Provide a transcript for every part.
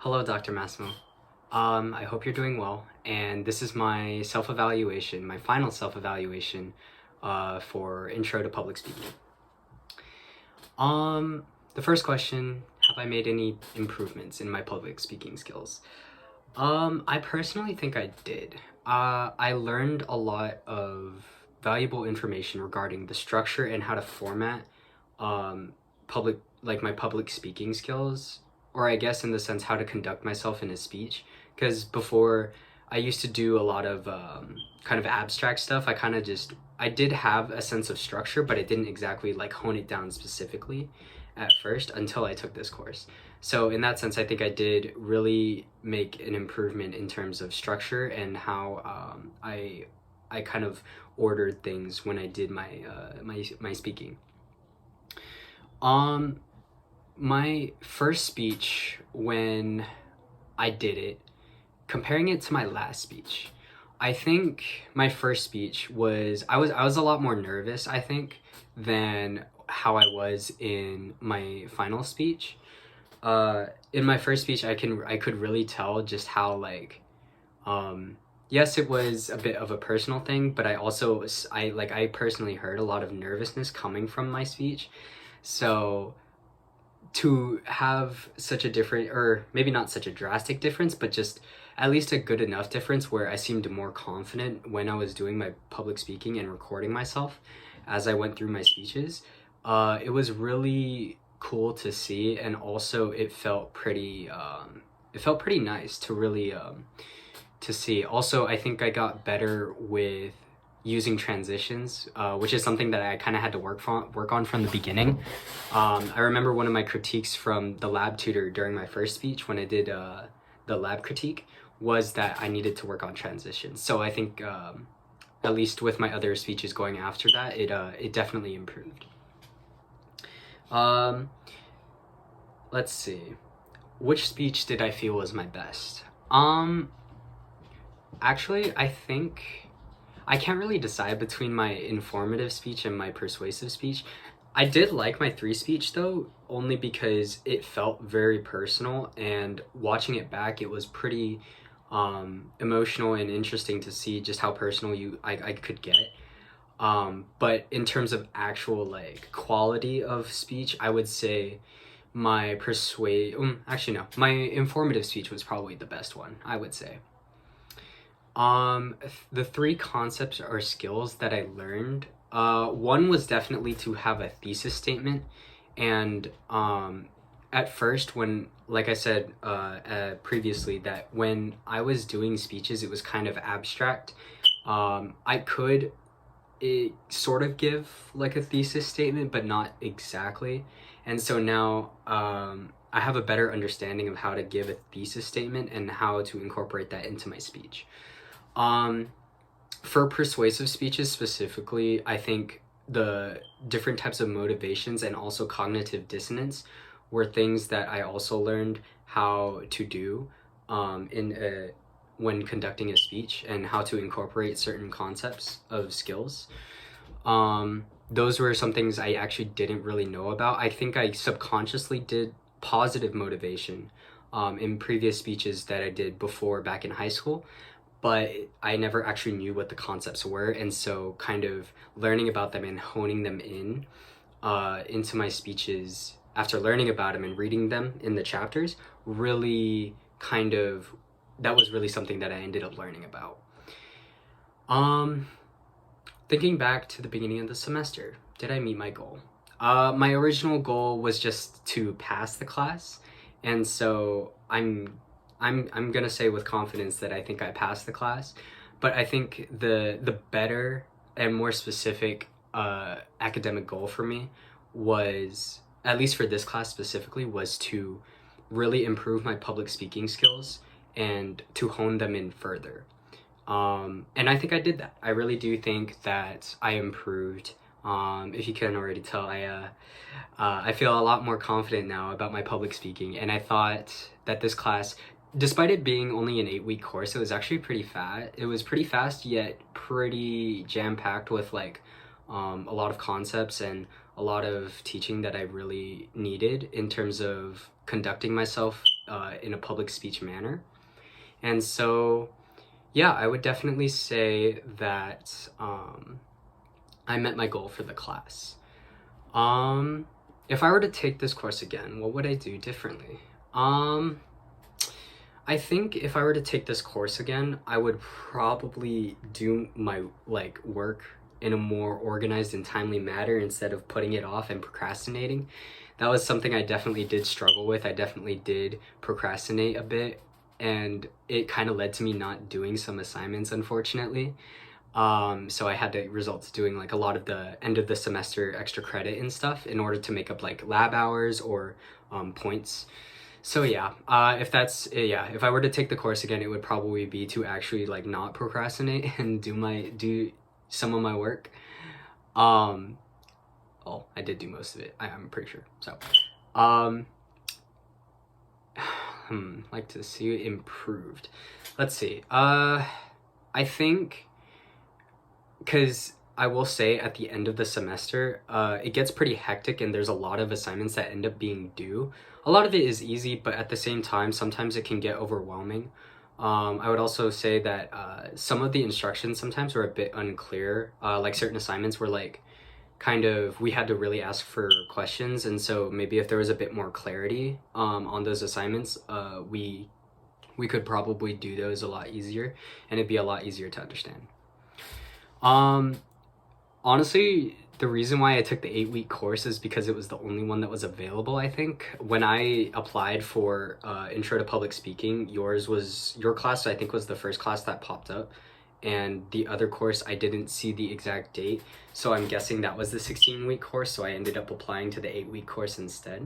Hello, Dr. Massimo. I hope you're doing well, and this is my self-evaluation, my final self-evaluation for Intro to Public Speaking. The first question, have I made any improvements in my public speaking skills? I personally think I did. I learned a lot of valuable information regarding the structure and how to format my public speaking skills, or I guess in the sense how to conduct myself in a speech. Because before, I used to do a lot of kind of abstract stuff. I did have a sense of structure, but I didn't exactly like hone it down specifically at first until I took this course. So in that sense, I think I did really make an improvement in terms of structure and how I kind of ordered things when I did my speaking. My first speech, when I did it, comparing it to my last speech, I think my first speech I was a lot more nervous, I think, than how I was in my final speech. In my first speech, I could really tell just how yes, it was a bit of a personal thing, but I personally heard a lot of nervousness coming from my speech. So to have such a different, or maybe not such a drastic difference, but just at least a good enough difference where I seemed more confident when I was doing my public speaking and recording myself as I went through my speeches. It was really cool to see, and also it felt pretty nice to really to see. Also, I think I got better with using transitions, which is something that I kind of had to work on from the beginning. I remember one of my critiques from the lab tutor during my first speech when I did the lab critique was that I needed to work on transitions. So I think at least with my other speeches going after that, it definitely improved. Let's see. Which speech did I feel was my best? Actually, I think I can't really decide between my informative speech and my persuasive speech. I did like my 3 speech though, only because it felt very personal, and watching it back, it was pretty emotional and interesting to see just how personal I could get. But in terms of actual like quality of speech, I would say my my informative speech was probably the best one, I would say. The 3 concepts or skills that I learned, one was definitely to have a thesis statement, and at first, when, like I said previously, that when I was doing speeches, it was kind of abstract. I could sort of give like a thesis statement, but not exactly. And so now I have a better understanding of how to give a thesis statement and how to incorporate that into my speech. For persuasive speeches specifically, I think the different types of motivations and also cognitive dissonance were things that I also learned how to do when conducting a speech, and how to incorporate certain concepts of skills. Those were some things I actually didn't really know about. I think I subconsciously did positive motivation in previous speeches that I did before back in high school, but I never actually knew what the concepts were, and so kind of learning about them and honing them into my speeches after learning about them and reading them in the chapters really that was really something that I ended up learning about. Thinking back to the beginning of the semester, did I meet my goal? My original goal was just to pass the class, and so I'm gonna say with confidence that I think I passed the class, but I think the better and more specific academic goal for me was, at least for this class specifically, was to really improve my public speaking skills and to hone them in further. And I think I did that. I really do think that I improved. If you couldn't already tell, I feel a lot more confident now about my public speaking, and I thought that this class, despite it being only an 8-week course, it was actually pretty fast. It was pretty fast, yet pretty jam-packed with like a lot of concepts and a lot of teaching that I really needed in terms of conducting myself in a public speech manner. And so, yeah, I would definitely say that I met my goal for the class. If I were to take this course again, what would I do differently? I think if I were to take this course again, I would probably do my work in a more organized and timely manner instead of putting it off and procrastinating. That was something I definitely did struggle with. I definitely did procrastinate a bit, and it kind of led to me not doing some assignments, unfortunately. So I had to resort to doing like a lot of the end of the semester extra credit and stuff in order to make up like lab hours or points. So yeah, if I were to take the course again, it would probably be to actually like not procrastinate and do some of my work. Oh, I did do most of it. I'm pretty sure. So, like to see it improved. Let's see. I think, because I will say at the end of the semester, it gets pretty hectic and there's a lot of assignments that end up being due. A lot of it is easy, but at the same time, sometimes it can get overwhelming. I would also say that some of the instructions sometimes were a bit unclear. Like certain assignments were like we had to really ask for questions, and so maybe if there was a bit more clarity on those assignments, we could probably do those a lot easier, and it'd be a lot easier to understand. Honestly, the reason why I took the 8-week course is because it was the only one that was available, I think. When I applied for Intro to Public Speaking, your class, I think, was the first class that popped up. And the other course, I didn't see the exact date. So I'm guessing that was the 16-week course, so I ended up applying to the 8-week course instead.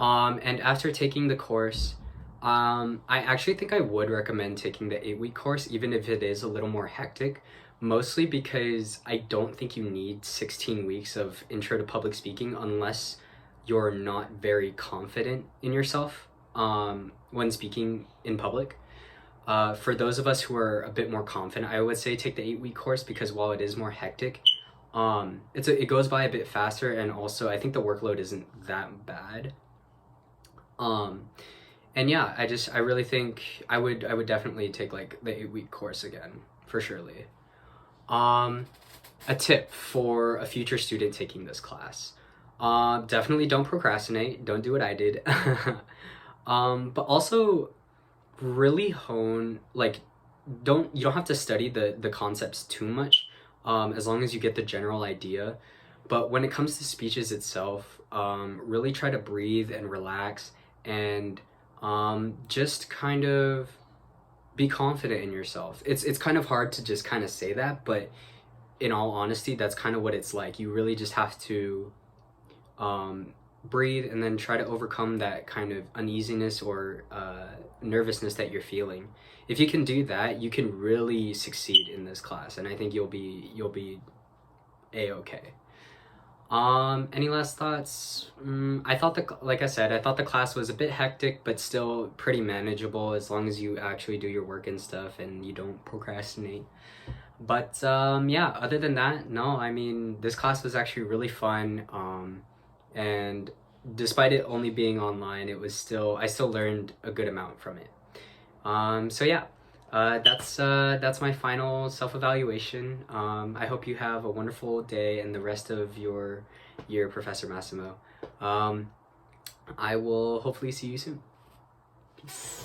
And after taking the course, I actually think I would recommend taking the 8-week course, even if it is a little more hectic. Mostly because I don't think you need 16 weeks of Intro to Public Speaking unless you're not very confident in yourself when speaking in public. For those of us who are a bit more confident, I would say take the 8-week course, because while it is more hectic, it goes by a bit faster, and also I think the workload isn't that bad. And yeah, I really think I would definitely take like the 8-week course again, for surely. A tip for a future student taking this class. Definitely don't procrastinate. Don't do what I did. But also really hone, like, you don't have to study the concepts too much, as long as you get the general idea. But when it comes to speeches itself, really try to breathe and relax, and just kind of be confident in yourself. It's kind of hard to just kind of say that, but in all honesty, that's kind of what it's like. You really just have to breathe and then try to overcome that kind of uneasiness or nervousness that you're feeling. If you can do that, you can really succeed in this class, and I think you'll be a-okay. Any last thoughts? I thought like I said, I thought the class was a bit hectic, but still pretty manageable as long as you actually do your work and stuff and you don't procrastinate. But yeah, other than that, no, I mean, this class was actually really fun. And despite it only being online, I still learned a good amount from it. So yeah. That's my final self-evaluation. I hope you have a wonderful day and the rest of your year, Professor Massimo. I will hopefully see you soon. Peace.